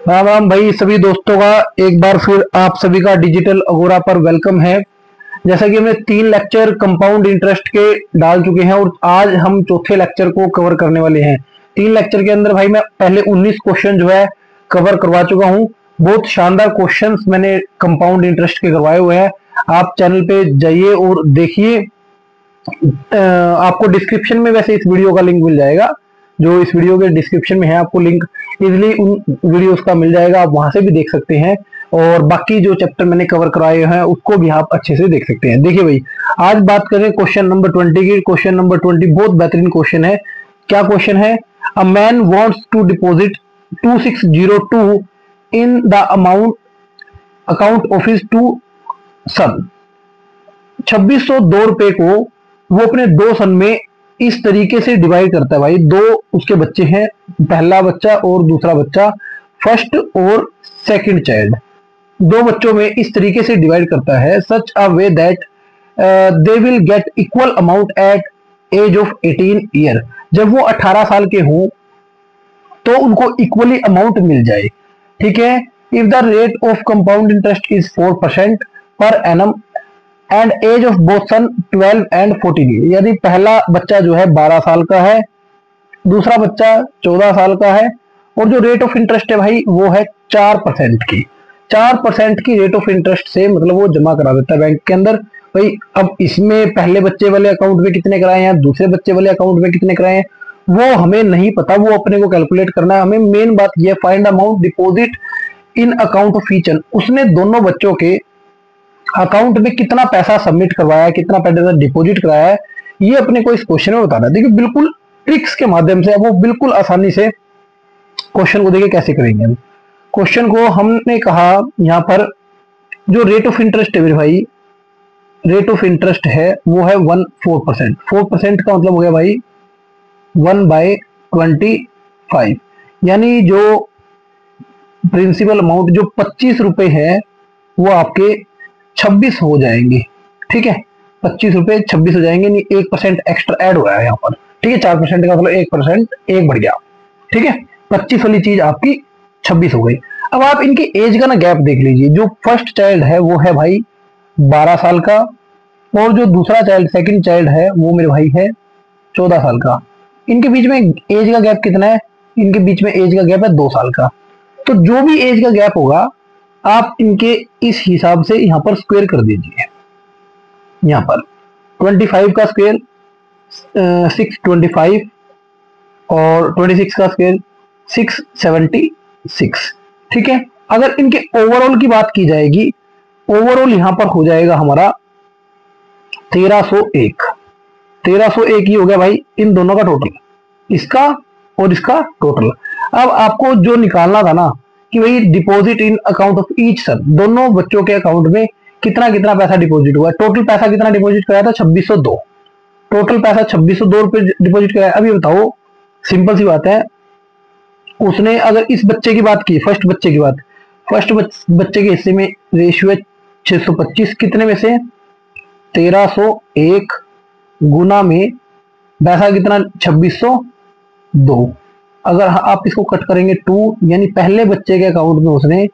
राम राम भाई, सभी दोस्तों का एक बार फिर आप सभी का डिजिटल अगोरा पर वेलकम है। जैसा कि हमने 3 लेक्चर कंपाउंड इंटरेस्ट के डाल चुके हैं और आज हम चौथे लेक्चर को कवर करने वाले हैं। 3 लेक्चर के अंदर भाई मैं पहले 19 क्वेश्चन जो है कवर करवा चुका हूं। बहुत शानदार क्वेश्चंस मैंने कंपाउंड इंटरेस्ट के करवाए हुए हैं। आप चैनल पे जाइए और देखिए। आपको डिस्क्रिप्शन में वैसे इस वीडियो का लिंक मिल जाएगा। जो इस वीडियो के डिस्क्रिप्शन में है आपको लिंक इजिली उन वीडियोस का मिल जाएगा, आप वहां से भी देख सकते हैं। और बाकी जो चैप्टर मैंने कवर कराए हैं उसको भी आप अच्छे से देख सकते हैं। देखिए भाई, आज बात करें क्वेश्चन नंबर 20 की। क्वेश्चन नंबर 20 बहुत बेहतरीन क्वेश्चन है। क्या क्वेश्चन है? A man wants to deposit 2602 in the amount account of his two son. 2602 को वो अपने 2 सन में इस तरीके से डिवाइड करता है। भाई दो उसके बच्चे हैं, पहला बच्चा और दूसरा बच्चा, फर्स्ट और सेकंड चाइल्ड। 2 बच्चों में इस तरीके से डिवाइड करता है such a way that they will get equal amount at age of 18 year. जब वो 18 साल के हों तो उनको इक्वली अमाउंट मिल जाए। ठीक है। If the rate of compound interest is 4% per annum and age of both son 12 and 14 यानी पहला बच्चा जो है 12 साल का है, दूसरा बच्चा 14 साल का है, और जो रेट ऑफ इंटरेस्ट है भाई वो है 4% की। 4% की रेट ऑफ इंटरेस्ट से मतलब वो जमा करा देता है बैंक के अंदर। भाई अब इसमें पहले बच्चे वाले अकाउंट में कितने कराए हैं, दूसरे बच्चे वाले अकाउंट में कितने कराए हैं, वो हमें नहीं पता, वो अपने को कैलकुलेट करना है। हमें मेन बात यह find amount deposit in account of each. उसने दोनों बच्चों के अकाउंट में कितना पैसा सबमिट करवाया है, कितना पैसा डिपॉजिट कराया है, ये अपने को इस क्वेश्चन में बताना है। देखिए बिल्कुल ट्रिक्स के माध्यम से वो बिल्कुल आसानी से क्वेश्चन को देखिए कैसे करेंगे हम। क्वेश्चन को हमने कहा यहाँ पर जो रेट ऑफ इंटरेस्ट है मेरे भाई, रेट ऑफ इंटरेस्ट है वो है 4%। 4% का मतलब हो गया भाई 1/25, यानी जो प्रिंसिपल अमाउंट जो 25 रुपए है वो आपके 26 हो जाएंगे। ठीक है, 25 रुपए 26 हो जाएंगे, नहीं 1% एक्स्ट्रा ऐड हो रहा है यहाँ पर। ठीक है, 4% का मतलब 1% एक बढ़ गया। ठीक है, 25 वाली चीज आपकी 26 हो गई। अब आप इनकी एज का ना गैप देख लीजिए। जो फर्स्ट चाइल्ड है वो है भाई 12 साल का, और जो दूसरा चाइल्ड सेकंड चाइल्ड है वो मेरे भाई है 14 साल का। इनके बीच में एज का गैप कितना है? इनके बीच में एज का गैप है 2 साल का। तो जो भी एज का गैप होगा आप इनके इस हिसाब से यहां पर स्क्वायर कर दीजिए। यहां पर 25 का स्क्वायर 625 और 26 का स्क्वायर 676। ठीक है, अगर इनके ओवरऑल की बात की जाएगी, ओवरऑल यहां पर हो जाएगा हमारा 1301। 1301 ही हो गया भाई इन दोनों का टोटल, इसका और इसका टोटल। अब आपको जो निकालना था ना कि भाई deposit in account of each son, दोनों बच्चों के अकाउंट में कितना कितना पैसा डिपॉजिट हुआ। टोटल पैसा कितना डिपॉजिट कराया था? 2602। टोटल पैसा 2602 रुपए डिपॉजिट कराया। अभी बताओ, सिंपल सी बात है, उसने अगर इस बच्चे की बात की, फर्स्ट बच्चे की बात, फर्स्ट बच्चे के हिस्से में रेशियो है 625, कितने में से 1301 गुना में पैसा कितना 2602। अगर आप इसको कट करेंगे 2, यानी पहले बच्चे के अकाउंट में उसने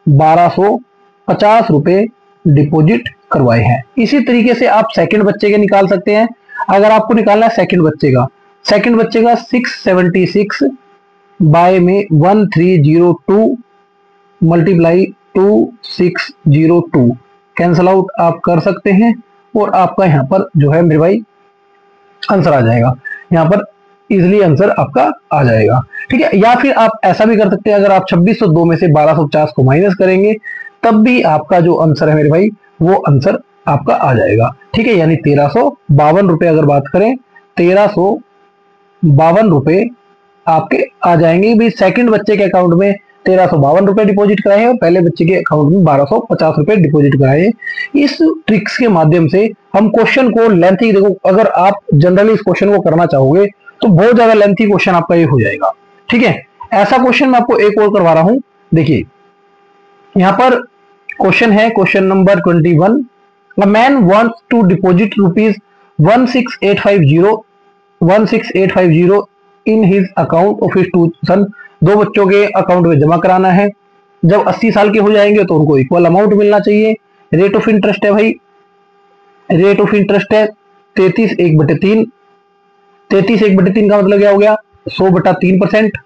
1250 रुपए डिपॉजिट करवाए हैं। इसी तरीके से आप सेकंड बच्चे के निकाल सकते हैं। अगर आपको निकालना है सेकंड बच्चे का, 676 बाय में 1302 मल्टीप्लाई 2602 कैंसल आउट आप कर सकते हैं, और आपका यहां पर जो है मेरे भाई आंसर आ जाएगा। यहां पर इजिली आंसर आपका आ जाएगा। ठीक है, या फिर आप ऐसा भी कर सकते हैं, अगर आप 2602 में से 1250 को माइनस करेंगे तब भी आपका जो आंसर है मेरे भाई वो आंसर आपका आ जाएगा। ठीक है, यानी 1352 रुपए अगर बात करें, 1352 रुपए आपके आ जाएंगे। भाई सेकंड बच्चे के अकाउंट में 1352 रुपए डिपॉजिट कराए और पहले बच्चे के अकाउंट में 1250 रुपए डिपॉजिट कराए। इस ट्रिक्स के माध्यम से हम क्वेश्चन को लेंथी, देखो अगर आप जनरली इस क्वेश्चन को करना चाहोगे तो बहुत ज्यादा लेंथी क्वेश्चन आपका ये हो जाएगा। ठीक है, ऐसा क्वेश्चन मैं आपको एक और करवा रहा हूं। देखिए यहां पर क्वेश्चन है, question number 21। A man wants to deposit rupees 16850 in his account of his two son. 2 बच्चों के अकाउंट में जमा कराना है। जब 80 साल के हो जाएंगे तो उनको इक्वल अमाउंट मिलना चाहिए। रेट ऑफ इंटरेस्ट है भाई, रेट ऑफ इंटरेस्ट है 33/3। 33/3 का मतलब क्या हो गया, 100/3%,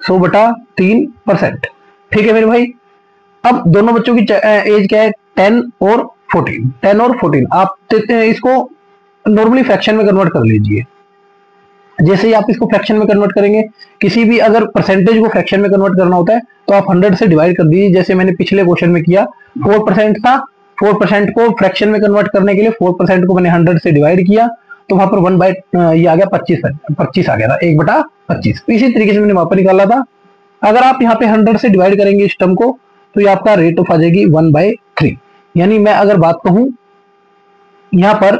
100/3%। ठीक है मेरे भाई। अब दोनों बच्चों की एज क्या है, 10 और 14। 10 और 14 आप इसको नॉर्मली फ्रैक्शन में कन्वर्ट कर लीजिए। जैसे ही आप इसको फ्रैक्शन में कन्वर्ट करेंगे, किसी भी अगर परसेंटेज को फ्रैक्शन में कन्वर्ट करना होता है तो आप 100 से डिवाइड कर दीजिए। जैसे मैंने पिछले क्वेश्चन में किया, 4% था, 4% को फ्रैक्शन में कन्वर्ट करने के लिए 4% को मैंने 100 से डिवाइड किया, तो वहां पर 1 बाय ये आ गया 25 आ गया था, 1/25। इसी तरीके से मैंने वहां पर निकाला था। अगर आप यहाँ पे 100 से डिवाइड करेंगे इस टर्म को, तो ये आपका रेट ऑफ आ जाएगी 1/3। यानी मैं अगर बात कहूं, यहाँ पर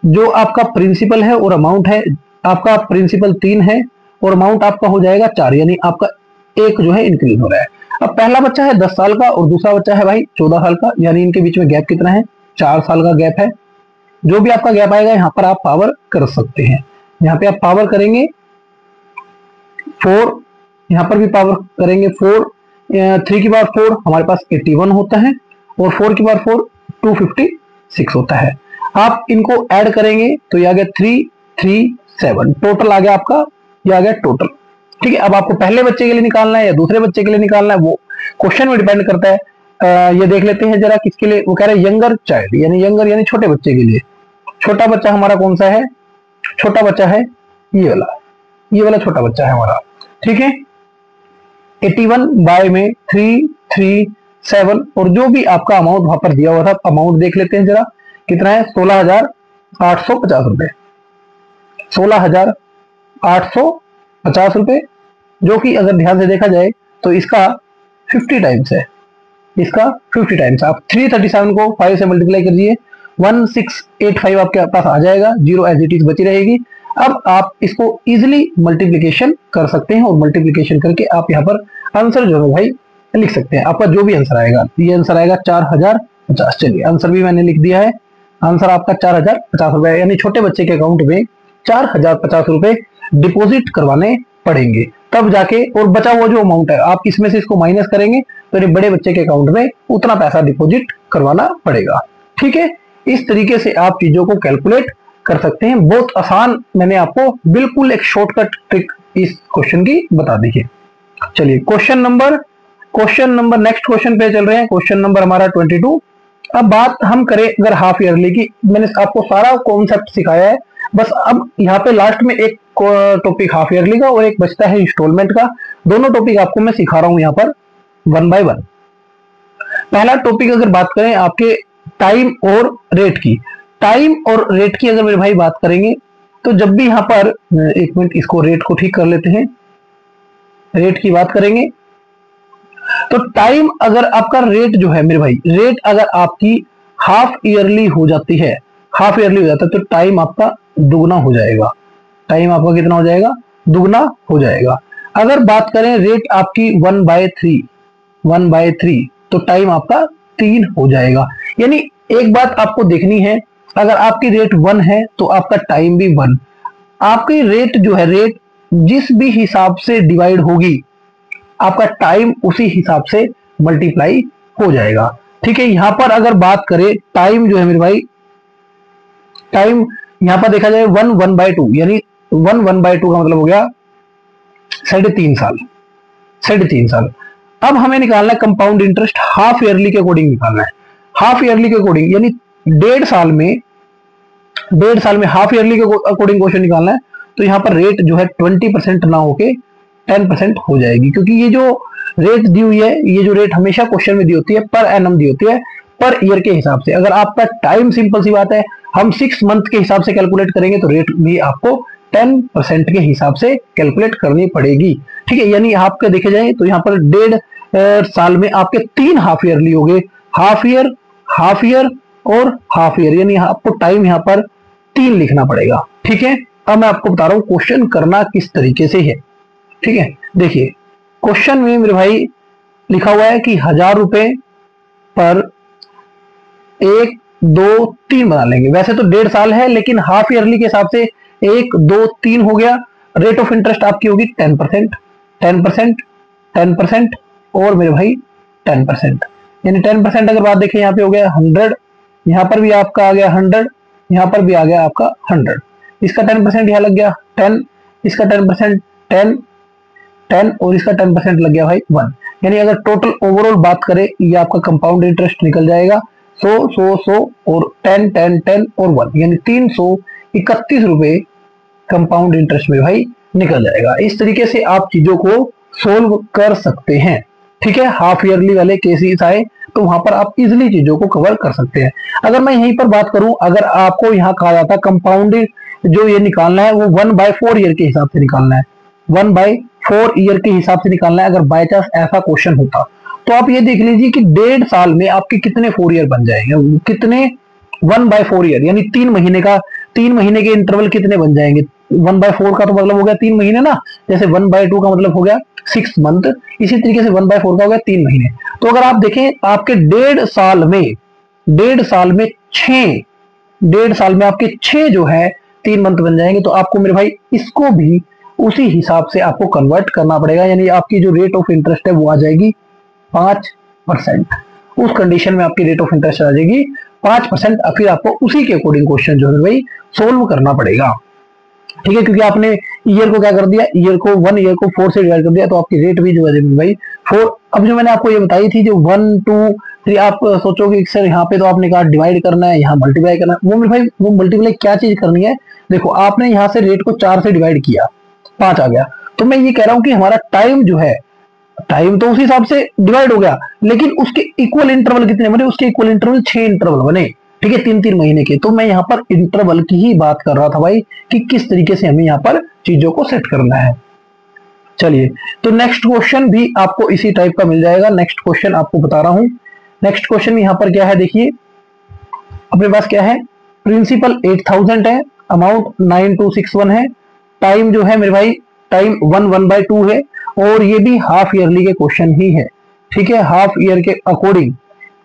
जो आपका प्रिंसिपल है और अमाउंट है, आपका प्रिंसिपल 3 है और अमाउंट आपका हो जाएगा 4, यानी आपका एक जो है इंक्रीज हो रहा है। अब पहला बच्चा है 10 साल का और दूसरा बच्चा है भाई 14 साल का, यानी इनके बीच में गैप कितना है, 4 साल का गैप है। जो भी आपका गैप आएगा यहाँ पर आप पावर कर सकते हैं। यहाँ पे आप पावर करेंगे 4, यहाँ पर भी पावर करेंगे 4, 3 की पावर 4 हमारे पास 81 होता है और 4 की पावर 4 256 होता है। आप इनको ऐड करेंगे तो ये आ गया 337, टोटल आ गया आपका, ये आ गया टोटल। ठीक है, अब आपको पहले बच्चे के लिए निकालना है या दूसरे बच्चे के लिए निकालना है, वो क्वेश्चन में डिपेंड करता है। ये देख लेते हैं जरा किसके लिए, वो कह रहे हैं यंगर चाइल्ड, यानी यंगर यानी छोटे बच्चे के लिए। छोटा बच्चा हमारा कौन सा है, छोटा बच्चा है ये वाला छोटा बच्चा है हमारा। ठीक है, 81 बाय में 337 और जो भी आपका अमाउंट वहां पर दिया हुआ था, अमाउंट देख लेते हैं जरा कितना है, 16,850 रुपए, 16,850 रुपए, जो कि अगर ध्यान से देखा जाए तो इसका 50 टाइम्स है, इसका 50 टाइम्स। आप 337 को 5 से मल्टीप्लाई कर दिए, 1685 आपके पास आ जाएगा, 0 एज इट इज बची रहेगी। अब आप इसको इजिली मल्टीप्लीकेशन कर सकते हैं और मल्टीप्लीकेशन करके आप यहाँ पर आंसर जो है भाई लिख सकते हैं। आपका जो भी आंसर आएगा, ये आंसर आएगा 4050। चलिए आंसर भी मैंने लिख दिया है, आंसर आपका 4050 रुपए, यानी छोटे बच्चे के अकाउंट में 4050 रुपए डिपॉजिट करवाने पड़ेंगे, तब जाके, और बचा हुआ जो अमाउंट है आप इसमें से इसको माइनस करेंगे तो बड़े बच्चे के अकाउंट में उतना पैसा डिपॉजिट करवाना पड़ेगा। ठीक है, इस तरीके से आप चीजों को कैलकुलेट कर सकते हैं। बहुत आसान, मैंने आपको बिल्कुल एक शॉर्टकट ट्रिक इस क्वेश्चन की बता दी है। चलिए क्वेश्चन नंबर नेक्स्ट क्वेश्चन पे चल रहे हैं। क्वेश्चन नंबर हमारा 22। अब बात हम करें अगर हाफ ईयरली की, मैंने आपको सारा कॉन्सेप्ट सिखाया है, बस अब यहाँ पे लास्ट में एक टॉपिक हाफ ईयरली का और एक बचता है इंस्टॉलमेंट का। दोनों टॉपिक आपको मैं सिखा रहा हूं यहाँ पर 1 बाय 1। पहला टॉपिक अगर बात करें आपके टाइम और रेट की, टाइम और रेट की अगर मेरे भाई बात करेंगे तो जब भी यहाँ पर, एक मिनट इसको रेट को ठीक कर लेते हैं, रेट की बात करेंगे तो टाइम अगर आपका रेट जो है मेरे भाई, रेट अगर आपकी हाफ ईयरली हो जाती है, हाफ ईयरली हो जाता है तो टाइम आपका दुगना हो जाएगा। टाइम आपका कितना हो जाएगा, दुगना हो जाएगा। अगर बात करें रेट आपकी 1/3 तो टाइम आपका 3 हो जाएगा। यानी एक बात आपको देखनी है, अगर आपकी रेट 1 है तो आपका टाइम भी 1। आपकी रेट जो है, रेट जिस भी हिसाब से डिवाइड होगी आपका टाइम उसी हिसाब से मल्टीप्लाई हो जाएगा। ठीक है, यहां पर अगर बात करें टाइम जो है मेरे भाई, टाइम यहां पर देखा जाए 1/2, यानी 1/2 का मतलब हो गया 3.5 साल, 3.5 साल। अब हमें निकालना है कंपाउंड इंटरेस्ट, हाफ ईयरली के अकॉर्डिंग निकालना है। हाफ ईयरली के अकॉर्डिंग यानी 1.5 साल में हाफ ईयरली के अकॉर्डिंग क्वेश्चन निकालना है, तो यहाँ पर रेट जो है 20% ना होके 10% हो जाएगी, क्योंकि ये जो रेट दी हुई है, ये जो रेट हमेशा क्वेश्चन में दी होती है पर एनम दी होती है, पर ईयर के हिसाब से। अगर आपका टाइम सिंपल सी बात है, हम 6 मंथ के हिसाब से कैलकुलेट करेंगे तो रेट भी आपको 10% के हिसाब से कैलकुलेट करनी पड़ेगी। ठीक है, यानी आपके देखे जाए तो यहाँ पर 1.5 साल में आपके 3 हाफ ईयरली हो गए, हाफ ईयर, हाफ ईयर और हाफ ईयर, यानी आपको टाइम यहाँ पर 3 लिखना पड़ेगा। ठीक है, अब मैं आपको बता रहा हूं क्वेश्चन करना किस तरीके से है। ठीक है, देखिए क्वेश्चन में मेरे भाई लिखा हुआ है कि 1000 रुपए पर 1, 2, 3 बना लेंगे। वैसे तो 1.5 साल है, लेकिन हाफ ईयरली के हिसाब से 1, 2, 3 हो गया। रेट ऑफ इंटरेस्ट आपकी होगी 10%, 10%, 10%, और मेरे भाई 10%। यानी 10% अगर बात देखें, यहाँ पे हो गया 100, यहाँ पर भी आपका आ गया 100, यहाँ पर भी आ गया आपका 100। इसका 10% यहाँ लग गया 10, इसका 10% 10, 10 और इसका 10% लग गया भाई 1। यानी अगर टोटल ओवरऑल बात करें, ये आपका कंपाउंड इंटरेस्ट निकल जाएगा 100 और 10 10 10 और 1, यानी 331 रुपए कंपाउंड इंटरेस्ट में भाई निकल जाएगा। इस तरीके से आप चीजों को सोल्व कर सकते हैं। ठीक है, हाफ ईयरली वाले केसेस आए तो वहां पर आप इजिली चीजों को कवर कर सकते हैं। अगर मैं यहीं पर बात करूं, अगर आपको यहाँ कहा जाता है कंपाउंडेड जो ये निकालना है वो 1/4 ईयर के हिसाब से निकालना है, 1/4 ईयर के हिसाब से निकालना है। अगर बाय चांस ऐसा क्वेश्चन होता तो आप ये देख लीजिए कि 1.5 साल में आपके कितने 4 ईयर बन जाएंगे, कितने 1/4 ईयर, यानी 3 महीने का, 3 महीने के इंटरवल कितने बन जाएंगे। 1/4 का तो मतलब हो गया 3 महीने ना, जैसे 1/2 का मतलब हो गया 6 मंथ, इसी तरीके से 1/4 का हो गया 3 महीने। तो अगर आप देखें आपके 1.5 साल में, 1.5 साल में 6, 1.5 साल में आपके 6 जो है 3 मंथ बन जाएंगे। तो आपको मेरे भाई इसको भी उसी हिसाब से आपको कन्वर्ट करना पड़ेगा, यानी आपकी जो रेट ऑफ इंटरेस्ट है वो आ जाएगी 5%। उस कंडीशन में आपकी रेट ऑफ इंटरेस्ट आ जाएगी 5%। फिर आपको उसी के अकॉर्डिंग क्वेश्चन जो है भाई सोल्व करना पड़ेगा। ठीक है, क्योंकि आपने ईयर को क्या कर दिया, ईयर को 1 ईयर को 4 से डिवाइड कर दिया, तो आपकी रेट भी जो है भाई 4। अब जो मैंने आपको ये बताई थी जो 1 2 3, आप सोचोगे सर यहाँ पे तो आपने कहा डिवाइड करना है, यहाँ मल्टीप्लाई करना है। वो मेरे भाई वो मल्टीप्लाई क्या चीज करनी है, देखो आपने यहाँ से रेट को 4 से डिवाइड किया, 5 आ गया। तो मैं ये कह रहा हूँ कि हमारा टाइम जो है, टाइम तो उसी हिसाब से डिवाइड हो गया, लेकिन उसके इक्वल इंटरवल कितने बने, उसके इक्वल इंटरवल 6 इंटरवल बने। ठीक है, 3-3 महीने के। तो मैं यहाँ पर इंटरवल की ही बात कर रहा था भाई कि किस तरीके से हमें यहाँ पर चीजों को सेट करना है। चलिए, तो नेक्स्ट क्वेश्चन भी आपको इसी टाइप का मिल जाएगा। नेक्स्ट क्वेश्चन आपको बता रहा हूं। नेक्स्ट क्वेश्चन यहाँ पर क्या है, देखिए अपने पास क्या है, प्रिंसिपल 8000 है, अमाउंट 9261 है, टाइम जो है मेरे भाई टाइम 1/2 है, और ये भी हाफ ईयरली के क्वेश्चन ही है। ठीक है, हाफ ईयर के अकॉर्डिंग,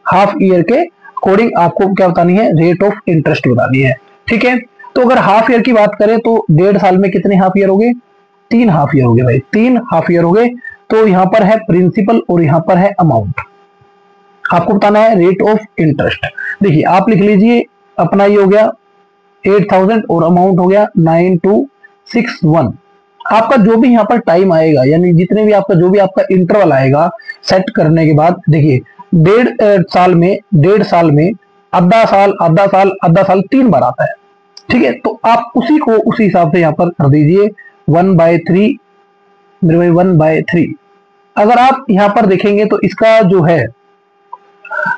हाफ ईयर के अकॉर्डिंग आपको क्या बतानी है, रेट ऑफ इंटरेस्ट बतानी है। ठीक है, तो अगर हाफ ईयर की बात करें तो 1.5 साल में कितने हाफ ईयर हो गए, 3 हाफ ईयर हो गए भाई, 3 हाफ ईयर हो गए। तो यहां पर है प्रिंसिपल और यहां पर है अमाउंट, आपको बताना है रेट ऑफ इंटरेस्ट। देखिए आप लिख लीजिए, अपना ये हो गया 8000 और अमाउंट हो गया 9261। आपका जो भी यहाँ पर टाइम आएगा, यानी जितने भी आपका जो भी आपका इंटरवल आएगा सेट करने के बाद, देखिए 1.5 साल में, 1.5 साल में आधा साल आधा साल आधा साल 3 बार आता है। ठीक है, तो आप उसी को उसी हिसाब से यहाँ पर कर दीजिए 1/3 मेरे भाई, 1/3। अगर आप यहाँ पर देखेंगे तो इसका जो है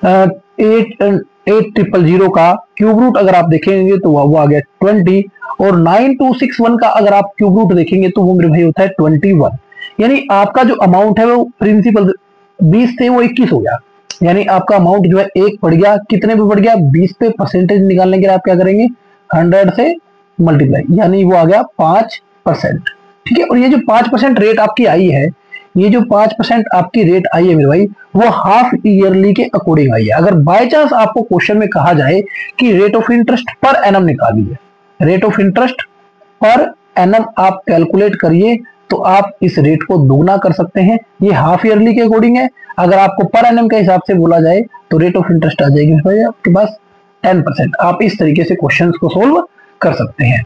8000 का क्यूब रूट अगर आप देखेंगे तो वो आ गया 20, और 9261 का अगर आप क्यूब रूट देखेंगे तो वो मेरे भाई होता है 21। यानी आपका जो अमाउंट है वो प्रिंसिपल 20 से वो 21 हो गया, यानी आपका अमाउंट जो है 1 बढ़ गया, कितने पे बढ़ गया, 20 पे। परसेंटेज निकालने के लिए आप क्या करेंगे, 100 से मल्टीप्लाई, यानी वो आ गया 5%। ठीक है, और ये जो 5% रेट आपकी आई है, ये जो 5% आपकी रेट आई है मेरे भाई, वो हाफ ईयरली के अकॉर्डिंग आई है। अगर बाय चांस आपको क्वेश्चन में कहा जाए कि रेट ऑफ इंटरेस्ट पर एनम निकालिए, रेट ऑफ इंटरेस्ट पर एनम आप कैलकुलेट करिए, तो आप इस रेट को दोगुना कर सकते हैं। ये हाफ ईयरली के अकॉर्डिंग है। अगर आपको पर एनम के हिसाब से बोला जाए तो रेट ऑफ इंटरेस्ट आ जाएगी भाई आपके पास 10%। आप इस तरीके से क्वेश्चंस को सोल्व कर सकते हैं।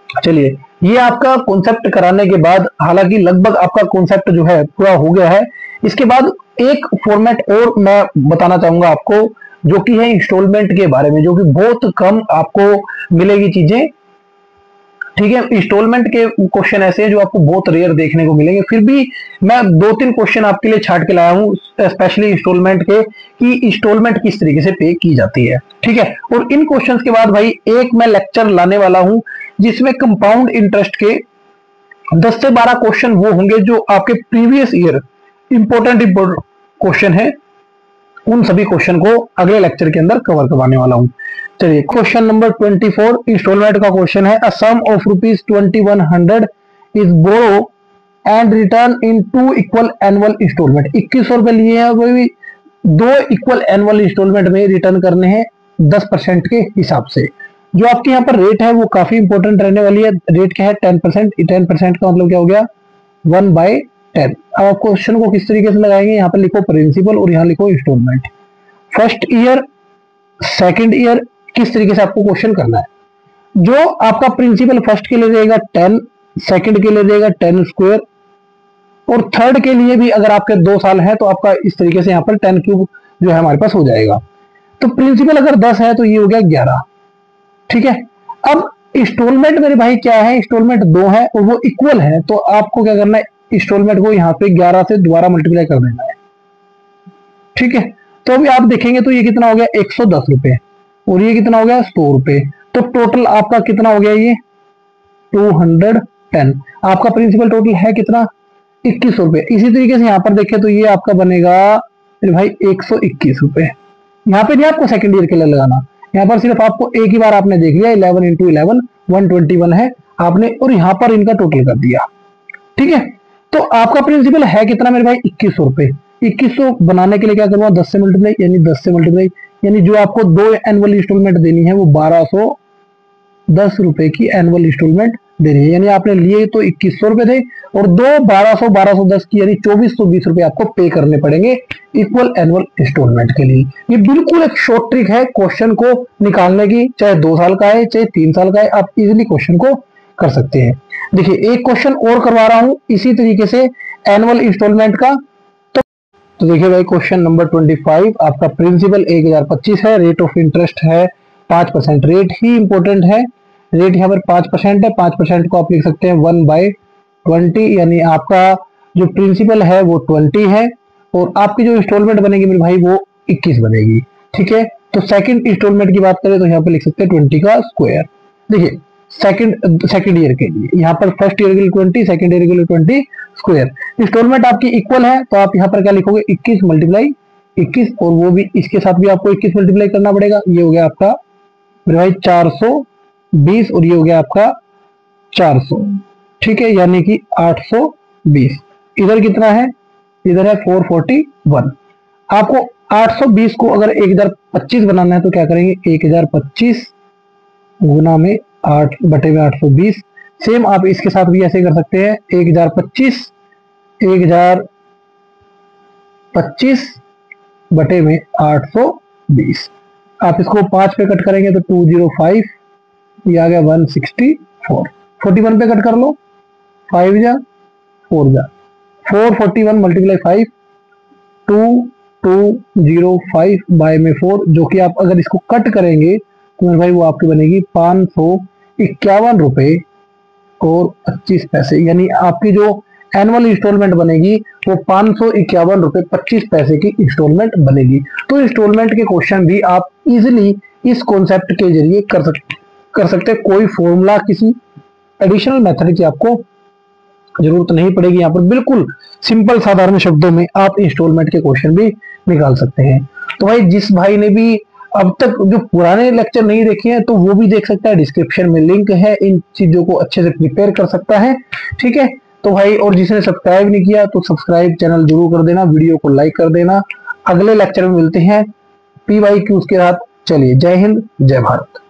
चलिए, ये आपका कॉन्सेप्ट कराने के बाद, हालांकि लगभग आपका कॉन्सेप्ट जो है पूरा हो गया है। इसके बाद एक फॉर्मेट और मैं बताना चाहूंगा आपको, जो कि है इंस्टॉलमेंट के बारे में, जो कि बहुत कम आपको मिलेगी चीजें। ठीक है, इंस्टॉलमेंट के क्वेश्चन ऐसे हैं जो आपको बहुत रेयर देखने को मिलेंगे, फिर भी मैं 2-3 क्वेश्चन आपके लिए छाट के लाया हूं स्पेशली इंस्टॉलमेंट के, कि इंस्टॉलमेंट किस तरीके से पे की जाती है। ठीक है, और इन क्वेश्चंस के बाद भाई एक मैं लेक्चर लाने वाला हूं जिसमें कंपाउंड इंटरेस्ट के 10 से 12 क्वेश्चन वो होंगे जो आपके प्रीवियस ईयर इंपॉर्टेंट क्वेश्चन है। उन सभी क्वेश्चन को अगले लेक्चर के अंदर कवर करवाने वाला हूं। चलिए, क्वेश्चन नंबर 24 इंस्टॉलमेंट का क्वेश्चन है। A sum of ₹2100 is borrow and return in 2 equal annual installment. 2100 रुपए लिए हैं, वो भी 2 इक्वल एनुअल इंस्टॉलमेंट में रिटर्न करने हैं 10% के हिसाब से। जो आपके यहाँ पर रेट है वो काफी इंपॉर्टेंट रहने वाली है। रेट क्या है, 10%। 10% का मतलब क्या हो गया, 1/2 10। अब आप क्वेश्चन को किस तरीके से लगाएंगे, यहाँ पर लिखो प्रिंसिपल और यहाँ लिखो instalment. First year, second year, किस तरीके से आपको क्वेश्चन करना है। जो आपका प्रिंसिपल फर्स्ट के लिए रहेगा 10, सेकंड के लिए रहेगा 10 स्क्वायर, और थर्ड के लिए भी अगर आपके 2 साल है तो आपका इस तरीके से यहाँ पर 10 क्यूब जो है हमारे पास हो जाएगा। तो प्रिंसिपल अगर 10 है तो ये हो गया 11, ठीक है। अब इंस्टॉलमेंट मेरे भाई क्या है, इंस्टॉलमेंट 2 है और वो इक्वल है, तो आपको क्या करना है, इंस्टॉलमेंट को यहाँ पे 11 से दोबारा मल्टीप्लाई कर देना है, ठीक है। तो अभी आप देखेंगे तो ये कितना हो गया 110 रुपए, और ये कितना हो गया 100 रुपए, तो टोटल आपका कितना हो गया ये 210। आपका प्रिंसिपल टोटल है कितना 2100 रुपए। इसी तरीके से यहाँ पर देखें तो ये आपका बनेगा मेरे भाई 121 रुपए। यहाँ पे नहीं आपको सेकंड ईयर के लिए लगाना, यहाँ पर सिर्फ आपको एक ही बार आपने देख लिया 11 इंटू 11 121 है आपने, और यहाँ पर इनका टोटल कर दिया, ठीक है। तो आपका प्रिंसिपल है कितना मेरे भाई 2100 रुपए। 2100 बनाने के लिए क्या करूंगा 10 से मल्टीप्लाई, यानी 10 से मल्टीप्लाई, यानी जो आपको 2 एनुअल इंस्टॉलमेंट देनी है वो 1210 रुपए की एनुअल इंस्टॉलमेंट देनी है। यानी आपने लिए तो 2100 रुपए थे और 1210 की यानी 2420 रुपए आपको पे करने पड़ेंगे इक्वल एनुअल इंस्टॉलमेंट के लिए। ये बिल्कुल एक शॉर्ट ट्रिक है क्वेश्चन को निकालने की, चाहे 2 साल का है चाहे 3 साल का है, आप इजिली क्वेश्चन को कर सकते हैं। देखिए एक क्वेश्चन और करवा रहा हूं इसी तरीके से एनुअल इंस्टॉलमेंट का। तो देखिए भाई क्वेश्चन नंबर 25, आपका प्रिंसिपल 1025 है, रेट ऑफ इंटरेस्ट है 5%। रेट ही इंपॉर्टेंट है, रेट यहाँ पर 5% है। 5% को आप लिख सकते हैं 1/20, यानी आपका जो प्रिंसिपल है वो 20 है और आपकी जो इंस्टॉलमेंट बनेगी मेरे भाई वो 21 बनेगी, ठीक है। तो सेकंड इंस्टॉलमेंट की बात करें तो यहाँ पर लिख सकते हैं 20 का स्क्वायर। देखिए सेकंड ईयर के लिए, यहाँ पर फर्स्ट ईयर के लिए 20, सेकंड ईयर के लिए 20 स्क्वायर। इंस्टॉलमेंट आपकी इक्वल है तो आप यहाँ पर क्या लिखोगे 21 मल्टीप्लाई 21, और वो भी इसके साथ भी आपको 21 मल्टीप्लाई करना पड़ेगा। ये हो गया आपका मेरे भाई 420 और ये हो गया आपका 400, ठीक है, यानी कि 820। इधर कितना है, इधर है 441। आपको 820 को अगर 1025 बनाना है तो क्या करेंगे 1025 गुना में 8 बटे में 820। सेम आप इसके साथ भी ऐसे कर सकते हैं 1025 बटे में 820। आप इसको 5 पे कट करेंगे तो 205, ये आ गया 164। 41 पे कट कर लो, 5 जा 4 जा 441 मल्टीप्लाई 5 2205 बाय में 4, जो कि आप अगर इसको कट करेंगे तो मेरे भाई वो आपकी बनेगी 551 रुपए और 25 पैसे। यानी आपकी जो एनुअल इंस्टॉलमेंट बनेगी वो 551 रुपए 25 पैसे की इंस्टॉलमेंट बनेगी। तो इंस्टॉलमेंट के क्वेश्चन भी आप इजिली इस कॉन्सेप्ट के जरिए कर सकते हैं। कोई फॉर्मूला किसी एडिशनल मेथड की आपको जरूरत नहीं पड़ेगी। यहाँ पर बिल्कुल सिंपल साधारण शब्दों में आप इंस्टॉलमेंट के क्वेश्चन भी निकाल सकते हैं। तो भाई जिस भाई ने भी अब तक जो पुराने लेक्चर नहीं देखे हैं तो वो भी देख सकता है, डिस्क्रिप्शन में लिंक है, इन चीजों को अच्छे से प्रिपेयर कर सकता है, ठीक है। तो भाई और जिसने सब्सक्राइब नहीं किया तो सब्सक्राइब चैनल जरूर कर देना, वीडियो को लाइक कर देना। अगले लेक्चर में मिलते हैं PYQ के साथ। चलिए, जय हिंद जय भारत।